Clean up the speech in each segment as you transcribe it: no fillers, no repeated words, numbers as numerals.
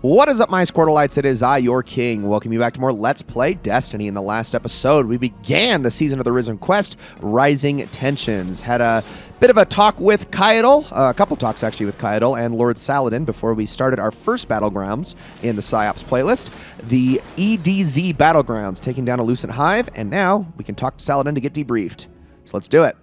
What is up, my Squirtleites? It is I, your king. Welcome you back to more Let's Play Destiny. In the last episode, we began the Season of the Risen quest, Rising Tensions. Had a bit of a talk with Caiatl, a couple talks actually with Caiatl and Lord Saladin before we started our first Battlegrounds in the PsyOps playlist, the EDZ Battlegrounds, taking down a Lucent Hive, and now we can talk to Saladin to get debriefed. So let's do it.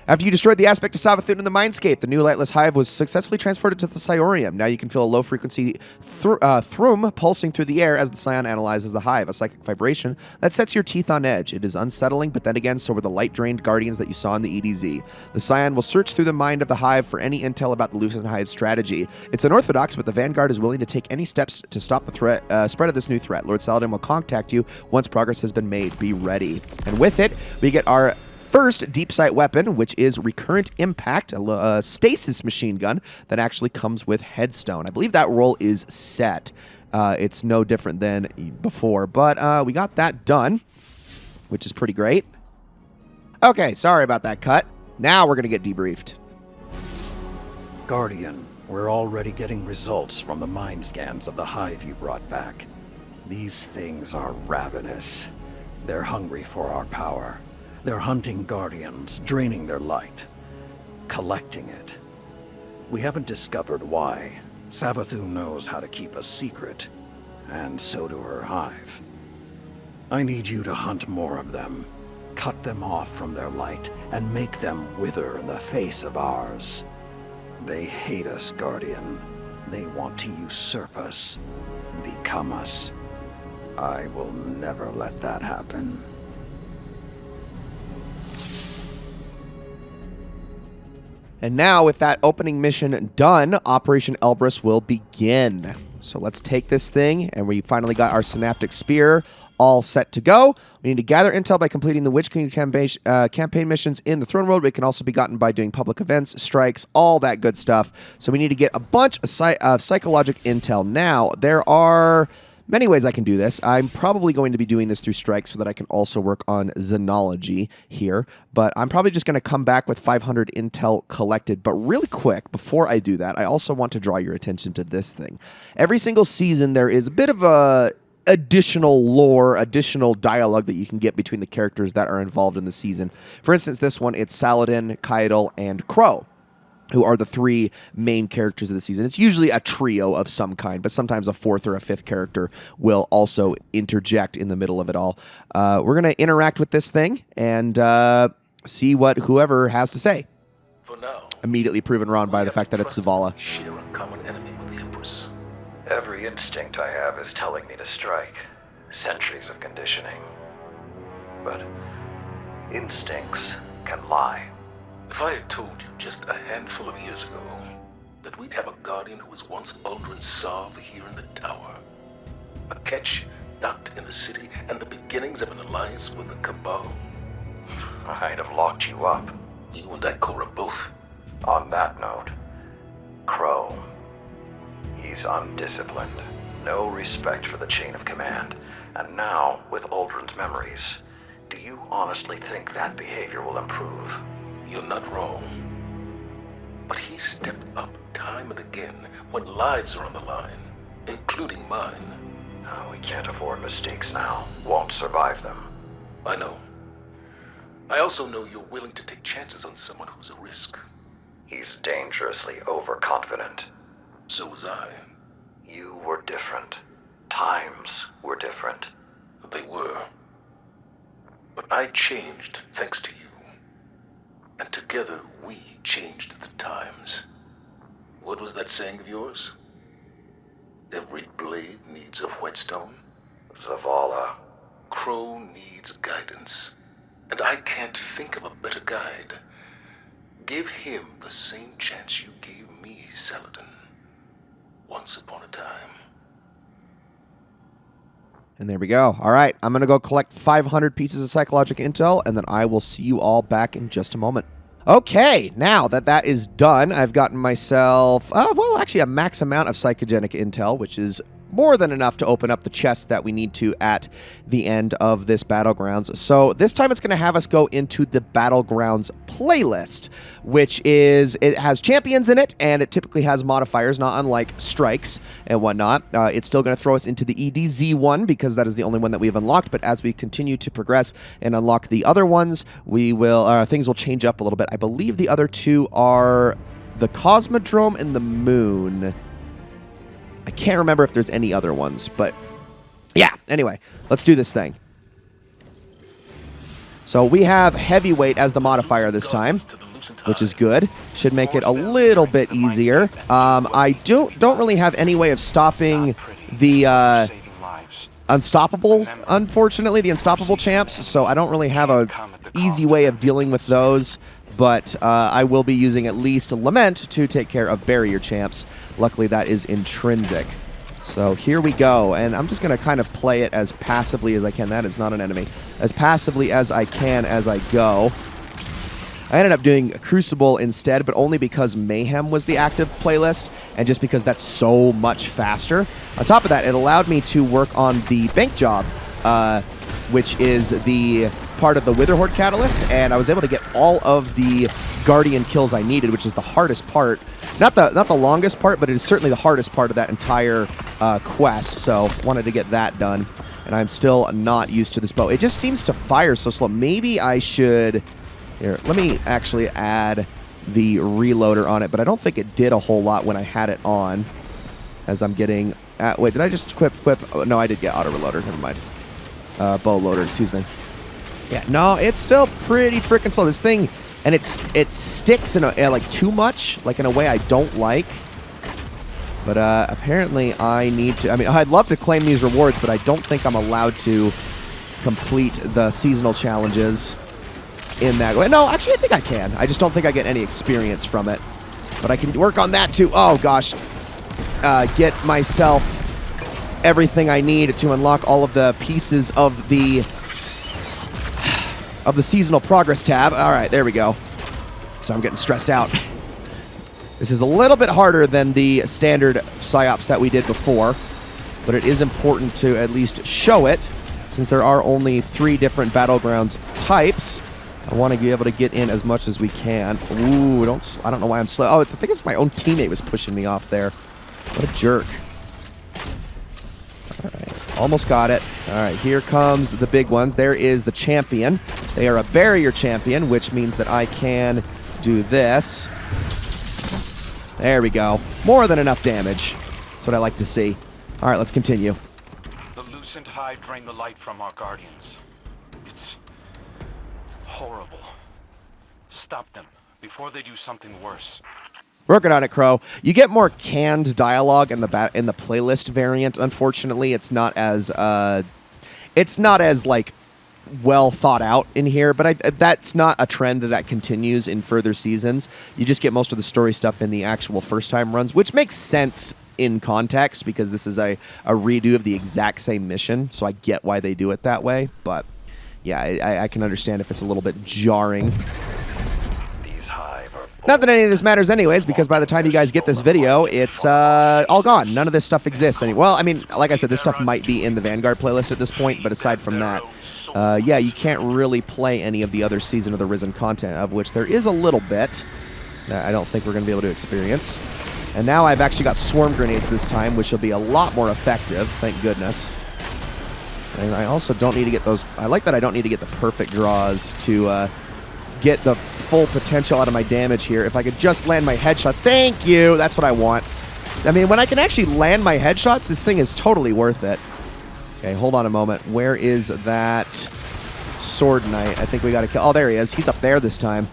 After you destroyed the aspect of Savathûn in the Mindscape, the new Lightless Hive was successfully transported to the Psiorium. Now you can feel a low-frequency thrum pulsing through the air as the Scion analyzes the Hive, a psychic vibration that sets your teeth on edge. It is unsettling, but then again, so were the light-drained Guardians that you saw in the EDZ. The Scion will search through the mind of the Hive for any intel about the Lucent Hive's strategy. It's unorthodox, but the Vanguard is willing to take any steps to stop the spread of this new threat. Lord Saladin will contact you once progress has been made. Be ready. And with it, we get our first deep sight weapon, which is Recurrent Impact, a stasis machine gun that actually comes with Headstone. I believe that roll is set. It's no different than before, but we got that done, which is pretty great. Okay, sorry about that cut. Now we're going to get debriefed. Guardian, we're already getting results from the mind scans of the Hive you brought back. These things are ravenous. They're hungry for our power. They're hunting Guardians, draining their light, collecting it. We haven't discovered why. Savathûn knows how to keep a secret, and so do her Hive. I need you to hunt more of them, cut them off from their light, and make them wither in the face of ours. They hate us, Guardian. They want to usurp us, become us. I will never let that happen. And now, with that opening mission done, Operation Elbrus will begin. So let's take this thing, and we finally got our Synaptic Spear all set to go. We need to gather intel by completing the Witch King campaign missions in the Throne World. It can also be gotten by doing public events, strikes, all that good stuff. So we need to get a bunch of psychologic intel. Now, there are many ways I can do this. I'm probably going to be doing this through strikes so that I can also work on Xenology here, but I'm probably just going to come back with 500 intel collected. But really quick, before I do that, I also want to draw your attention to this thing. Every single season, there is a bit of a additional lore, additional dialogue that you can get between the characters that are involved in the season. For instance, this one, it's Saladin, Caiatl, and Crow, who are the three main characters of the season. It's usually a trio of some kind, but sometimes a fourth or a fifth character will also interject in the middle of it all. We're going to interact with this thing and see what whoever has to say. For now, immediately proven wrong by the fact that it's Zavala. Share a common enemy with the Empress. Every instinct I have is telling me to strike. Centuries of conditioning. But instincts can lie. If I had told you just a handful of years ago that we'd have a Guardian who was once Uldren Sov here in the tower, a Ketch docked in the city, and the beginnings of an alliance with the Cabal, I'd have locked you up. You and Ikora both. On that note, Crow. He's undisciplined. No respect for the chain of command. And now, with Uldren's memories, do you honestly think that behavior will improve? You're not wrong. But he stepped up time and again when lives are on the line, including mine. Oh, we can't afford mistakes now. Won't survive them. I know. I also know you're willing to take chances on someone who's a risk. He's dangerously overconfident. So was I. You were different. Times were different. They were. But I changed thanks to you. And together we changed the times. What was that saying of yours? Every blade needs a whetstone. Zavala. Crow needs guidance. And I can't think of a better guide. Give him the same chance you gave me, Saladin. Once upon a time. And there we go. All right, I'm going to go collect 500 pieces of psychological intel, and then I will see you all back in just a moment. Okay, now that that is done, I've gotten myself, well, actually a max amount of psychogenic intel, which is more than enough to open up the chests that we need to at the end of this Battlegrounds. So this time it's going to have us go into the Battlegrounds playlist, which is, it has champions in it, and it typically has modifiers, not unlike strikes and whatnot. It's still going to throw us into the EDZ one because that is the only one that we have unlocked, but as we continue to progress and unlock the other ones, we will, things will change up a little bit. I believe the other two are the Cosmodrome and the Moon. I can't remember if there's any other ones, but yeah, anyway, let's do this thing. So we have Heavyweight as the modifier this time, which is good. Should make it a little bit easier. I don't really have any way of stopping the Unstoppable, unfortunately, the Unstoppable champs, so I don't really have a easy way of dealing with those. But I will be using at least Lament to take care of barrier champs. Luckily, that is intrinsic. So here we go, and I'm just going to kind of play it as passively as I can. That is not an enemy. As passively as I can as I go. I ended up doing Crucible instead, but only because Mayhem was the active playlist, and just because that's so much faster. On top of that, it allowed me to work on the Bank Job, which is the part of the Witherhoard Catalyst, and I was able to get all of the Guardian kills I needed, which is the hardest part. Not the longest part, but it is certainly the hardest part of that entire quest, so wanted to get that done. And I'm still not used to this bow. It just seems to fire so slow. Maybe I should... Here, let me actually add the reloader on it, but I don't think it did a whole lot when I had it on, as I'm getting... wait, did I just equip? Oh, no, I did get auto reloader. Never mind. Bow loader, excuse me. Yeah, no, it's still pretty freaking slow. This thing, and it sticks in a, like too much, like in a way I don't like. But apparently I need to, I mean, I'd love to claim these rewards, but I don't think I'm allowed to complete the seasonal challenges in that way. No, actually I think I can. I just don't think I get any experience from it. But I can work on that too. Oh gosh. Get myself everything I need to unlock all of the pieces of the seasonal progress tab. All right, there we go. So I'm getting stressed out. This is a little bit harder than the standard PsyOps that we did before, but it is important to at least show it, since there are only 3 different Battlegrounds types. I want to be able to get in as much as we can. Ooh, I don't know why I'm slow. Oh, I think it's my own teammate was pushing me off there. What a jerk. All right, almost got it. All right, here comes the big ones. There is the champion. They are a barrier champion, which means that I can do this. There we go. More than enough damage. That's what I like to see. All right, let's continue. The Lucent Hive drain the light from our guardians. It's horrible. Stop them before they do something worse. Working on it, Crow. You get more canned dialogue in the playlist variant. Unfortunately, it's not as like well thought out in here, but that's not a trend that continues in further seasons. You just get most of the story stuff in the actual first time runs, which makes sense in context because this is a redo of the exact same mission, so I get why they do it that way. But yeah, I can understand if it's a little bit jarring. Not that any of this matters anyways, because by the time you guys get this video, it's all gone. None of this stuff exists anymore. Well, I mean, like I said, this stuff might be in the Vanguard playlist at this point, but aside from that, yeah, you can't really play any of the other Season of the Risen content, of which there is a little bit that I don't think we're going to be able to experience. And now I've actually got swarm grenades this time, which will be a lot more effective, thank goodness. And I also don't need to get those... I like that I don't need to get the perfect draws to get the full potential out of my damage here. If I could just land my headshots. Thank you! That's what I want. I mean, when I can actually land my headshots, this thing is totally worth it. Okay, hold on a moment. Where is that Sword Knight? I think we got to kill... Oh, there he is. He's up there this time.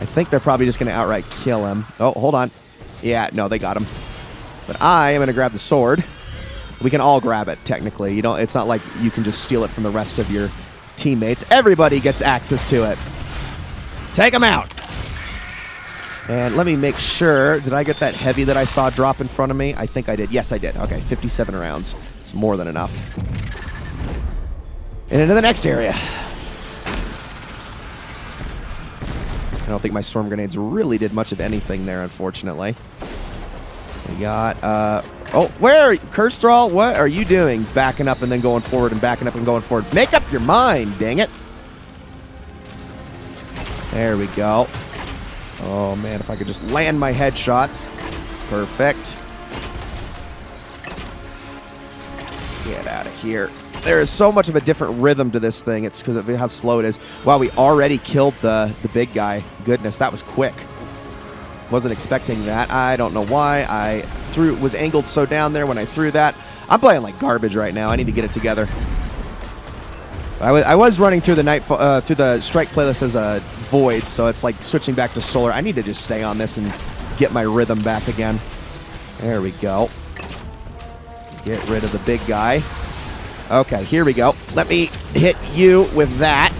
I think they're probably just going to outright kill him. Oh, hold on. Yeah, no, they got him. But I am going to grab the sword. We can all grab it, technically. You don't. It's not like you can just steal it from the rest of your teammates. Everybody gets access to it. Take him out. And let me make sure. Did I get that heavy that I saw drop in front of me? I think I did. Yes, I did. Okay, 57 rounds. It's more than enough. And into the next area. I don't think my storm grenades really did much of anything there, unfortunately. We got Oh, where? Curse Thrall, what are you doing? Backing up and then going forward and backing up and going forward. Make up your mind, dang it. There we go. Oh, man, if I could just land my headshots. Perfect. Get out of here. There is so much of a different rhythm to this thing. It's because of how slow it is. Wow, we already killed the big guy. Goodness, that was quick. Wasn't expecting that. I don't know why. I was angled so down there when I threw that. I'm playing like garbage right now. I need to get it together. I was running through the through the Strike playlist as a Void, so it's like switching back to Solar. I need to just stay on this and get my rhythm back again. There we go. Get rid of the big guy. Okay, here we go. Let me hit you with that.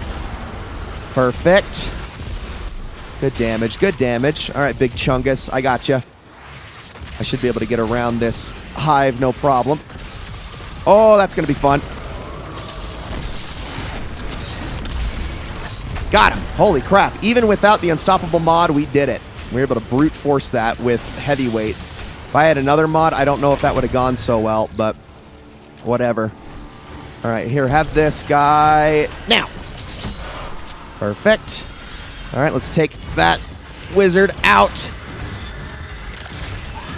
Perfect. Good damage, good damage. All right, Big Chungus, I got you. I should be able to get around this hive, no problem. Oh, that's going to be fun. Got him. Holy crap. Even without the Unstoppable mod, we did it. We were able to brute force that with Heavyweight. If I had another mod, I don't know if that would have gone so well, but whatever. All right, here, have this guy now. Perfect. All right, let's take that wizard out.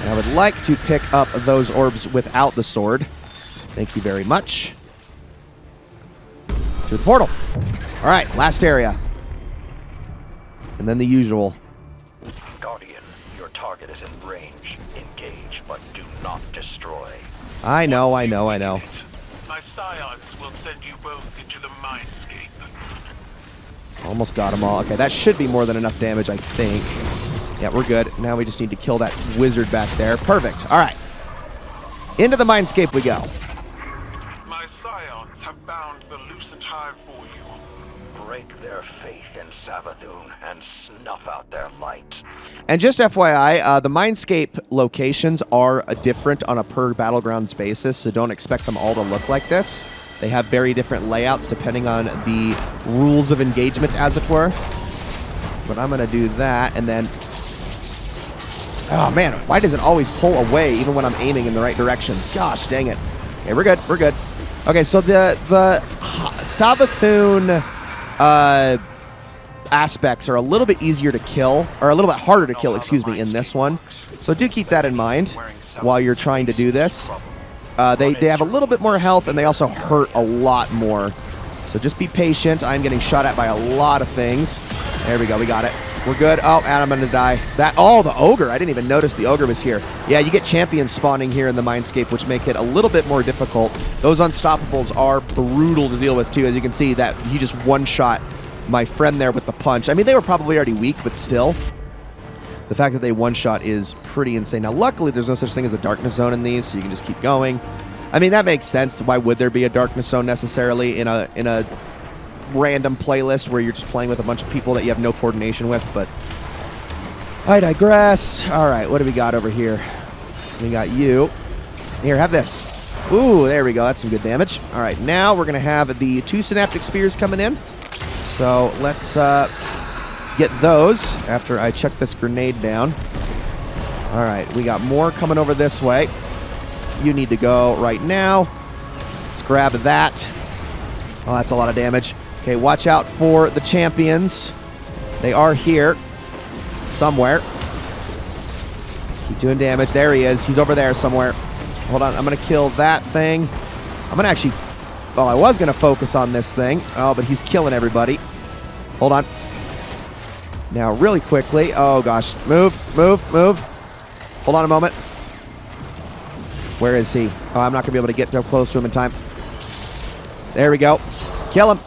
And I would like to pick up those orbs without the sword. Thank you very much. Through the portal. All right, last area. And then the usual. Guardian, your target is in range. Engage, but do not destroy. I know, I know, I know. My scions will send you both into the mindscape. Almost got them all. Okay, that should be more than enough damage, I think. Yeah, we're good. Now we just need to kill that wizard back there. Perfect. All right. Into the mindscape we go. My scions have bound the Lucent Hive for you. Break their faith in Savathun and snuff out their light. And just FYI, the Mindscape locations are different on a per Battlegrounds basis, so don't expect them all to look like this. They have very different layouts depending on the rules of engagement, as it were. But I'm going to do that, and then... Oh, man, why does it always pull away even when I'm aiming in the right direction? Gosh, dang it. Okay, we're good, we're good. Okay, so the Savathun aspects are a little bit easier to kill, or a little bit harder to kill, excuse me, in this one. So do keep that in mind while you're trying to do this. They have a little bit more health, and they also hurt a lot more. So just be patient. I'm getting shot at by a lot of things. There we go, we got it. We're good. Oh, and I'm gonna die. Oh, the ogre. I didn't even notice the ogre was here. Yeah, you get champions spawning here in the Mindscape, which make it a little bit more difficult. Those Unstoppables are brutal to deal with, too. As you can see, that he just one-shot my friend there with the punch. I mean, they were probably already weak, but still. The fact that they one-shot is pretty insane. Now, luckily, there's no such thing as a darkness zone in these, so you can just keep going. I mean, that makes sense. Why would there be a darkness zone necessarily in a random playlist where you're just playing with a bunch of people that you have no coordination with? But I digress. All right, what do we got over here? We got you. Here, have this. Ooh, there we go. That's some good damage. All right, now we're going to have the 2 Synaptic Spears coming in. So let's get those after I chuck this grenade down. All right, we got more coming over this way. You need to go right now. Let's grab that. Oh, that's a lot of damage. Okay, watch out for the champions. They are here somewhere. Keep doing damage. There he is. He's over there somewhere. Hold on. I'm going to kill that thing. I'm going to actually... Well, I was going to focus on this thing. Oh, but he's killing everybody. Hold on. Now, really quickly. Oh, gosh. Move, move, move. Hold on a moment. Where is he? Oh, I'm not going to be able to get close to him in time. There we go. Kill him.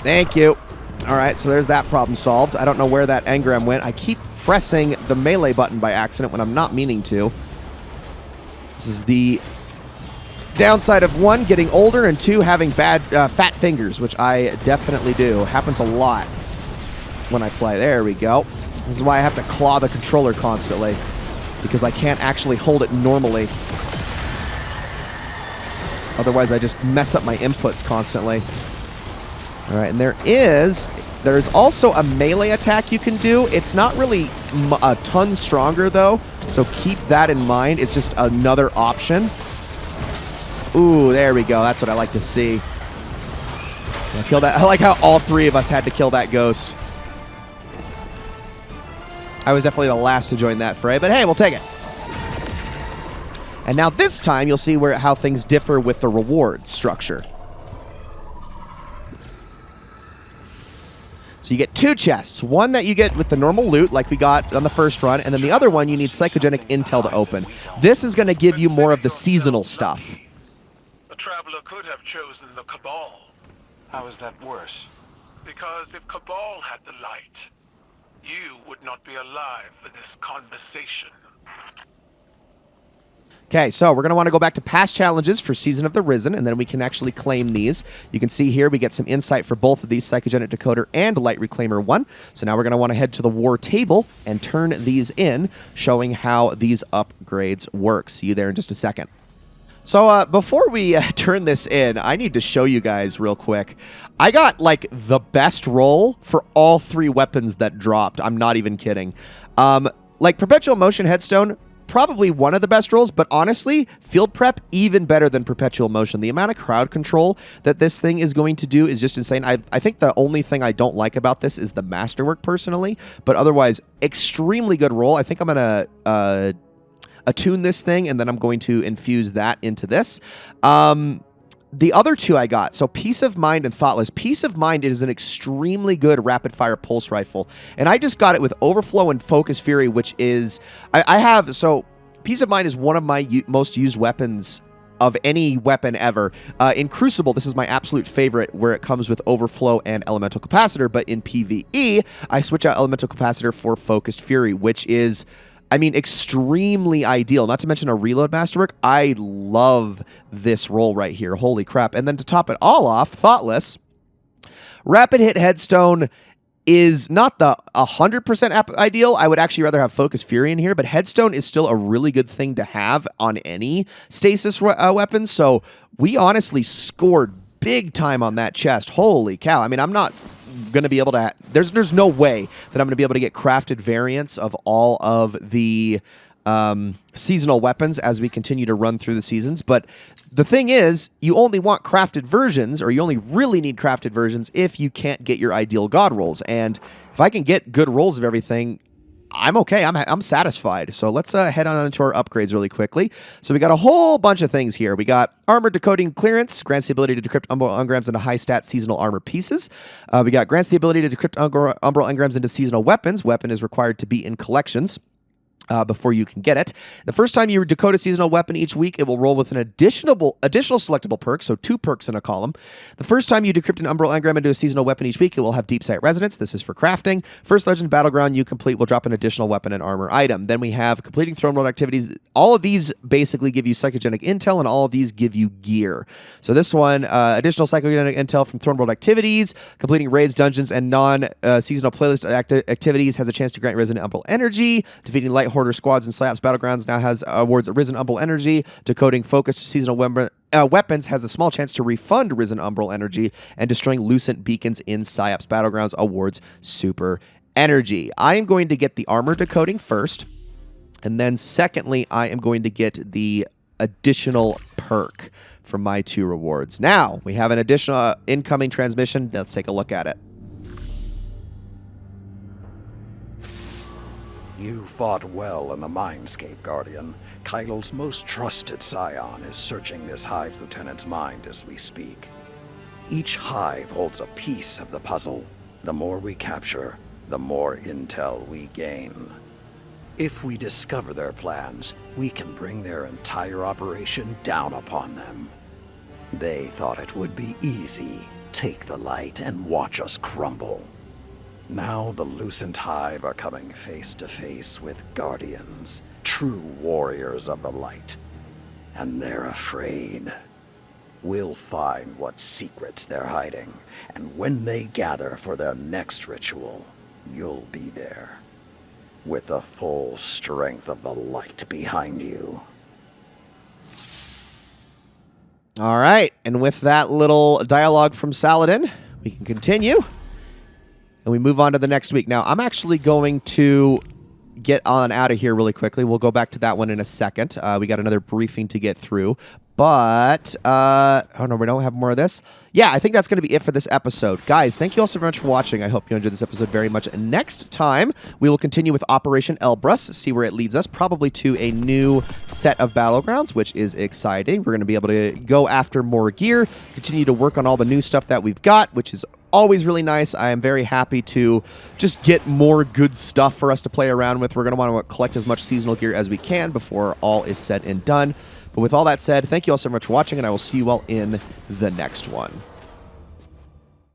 Thank you. All right, so there's that problem solved. I don't know where that engram went. I keep pressing the melee button by accident when I'm not meaning to. This is the downside of 1, getting older, and 2, having bad fat fingers, which I definitely do. Happens a lot when I play. There we go. This is why I have to claw the controller constantly, because I can't actually hold it normally. Otherwise, I just mess up my inputs constantly. All right, and there's also a melee attack you can do. It's not really a ton stronger, though, So keep that in mind. It's just another option. Ooh, there we go. That's what I like to see. Kill that. I like how all three of us had to kill that ghost. I was definitely the last to join that fray, but hey, we'll take it. And now this time, you'll see how things differ with the reward structure. So you get 2 chests. One that you get with the normal loot, like we got on the first run, and then the other one you need psychogenic intel to open. This is going to give you more of the seasonal stuff. The Traveler could have chosen the Cabal. How is that worse? Because if Cabal had the light, you would not be alive for this conversation. Okay, so we're going to want to go back to past challenges for Season of the Risen, and then we can actually claim these. You can see here we get some insight for both of these, Psychogenic Decoder and Light Reclaimer 1. So now we're going to want to head to the War Table and turn these in, showing how these upgrades work. See you there in just a second. So before we turn this in, I need to show you guys real quick. I got like the best roll for all 3 weapons that dropped. I'm not even kidding. Like Perpetual Motion Headstone, probably one of the best rolls, but honestly, Field Prep, even better than Perpetual Motion. The amount of crowd control that this thing is going to do is just insane. I think the only thing I don't like about this is the Masterwork personally, but otherwise, extremely good roll. I think I'm going to attune this thing, and then I'm going to infuse that into this. The other 2 I got, so Peace of Mind and Thoughtless. Peace of Mind is an extremely good rapid-fire pulse rifle, and I just got it with Overflow and Focus Fury, which is... I have... So, Peace of Mind is one of my most used weapons of any weapon ever. In Crucible, this is my absolute favorite, where it comes with Overflow and Elemental Capacitor, but in PvE, I switch out Elemental Capacitor for Focused Fury, which is... I mean, extremely ideal, not to mention a reload masterwork. I love this roll right here. Holy crap. And then to top it all off, Thoughtless. Rapid Hit Headstone is not the 100% ideal. I would actually rather have Focus Fury in here, but Headstone is still a really good thing to have on any stasis weapon. So we honestly scored big time on that chest. Holy cow. I mean, I'm not going to be able to... There's no way that I'm going to be able to get crafted variants of all of the seasonal weapons as we continue to run through the seasons. But the thing is, you only want crafted versions, or you only really need crafted versions if you can't get your ideal god rolls. And if I can get good rolls of everything, I'm okay. I'm satisfied. So let's head on into our upgrades really quickly. So we got a whole bunch of things here. We got Armor Decoding Clearance, grants the ability to decrypt Umbral Engrams into high-stat seasonal armor pieces. We got grants the ability to decrypt Umbral Engrams into seasonal weapons. Weapon is required to be in collections before you can get it. The first time you decode a seasonal weapon each week, it will roll with an additional selectable perk, so 2 perks in a column. The first time you decrypt an Umbral Engram into a seasonal weapon each week, it will have Deep Sight Resonance. This is for crafting. First Legend Battleground you complete will drop an additional weapon and armor item. Then we have completing Throne World activities. All of these basically give you psychogenic intel, and all of these give you gear. So this one, additional psychogenic intel from Throne World activities, completing raids, dungeons, and non-seasonal playlist activities has a chance to grant Resonant Umbral Energy. Defeating Light Hoarder squads and Psyops Battlegrounds now has awards Risen Umbral Energy. Decoding focused seasonal weapons has a small chance to refund Risen Umbral Energy, and destroying Lucent Beacons in Psyops Battlegrounds awards Super Energy. I am going to get the armor decoding first, and then secondly, I am going to get the additional perk from my 2 rewards. Now, we have an additional incoming transmission. Let's take a look at it. You fought well in the Mindscape, Guardian. Kyle's most trusted scion is searching this Hive Lieutenant's mind as we speak. Each Hive holds a piece of the puzzle. The more we capture, the more intel we gain. If we discover their plans, we can bring their entire operation down upon them. They thought it would be easy. Take the light and watch us crumble. Now the Lucent Hive are coming face to face with Guardians, true warriors of the light. And they're afraid. We'll find what secrets they're hiding, and when they gather for their next ritual, you'll be there, with the full strength of the light behind you. All right, and with that little dialogue from Saladin, we can continue. And we move on to the next week. Now, I'm actually going to get on out of here really quickly. We'll go back to that one in a second. We got another briefing to get through. But, oh no, we don't have more of this. Yeah, I think that's going to be it for this episode. Guys, thank you all so much for watching. I hope you enjoyed this episode very much. Next time, we will continue with Operation Elbrus, see where it leads us, probably to a new set of battlegrounds, which is exciting. We're going to be able to go after more gear, continue to work on all the new stuff that we've got, which is always really nice. I am very happy to just get more good stuff for us to play around with. We're going to want to collect as much seasonal gear as we can before all is said and done. But with all that said, thank you all so much for watching, and I will see you all in the next one.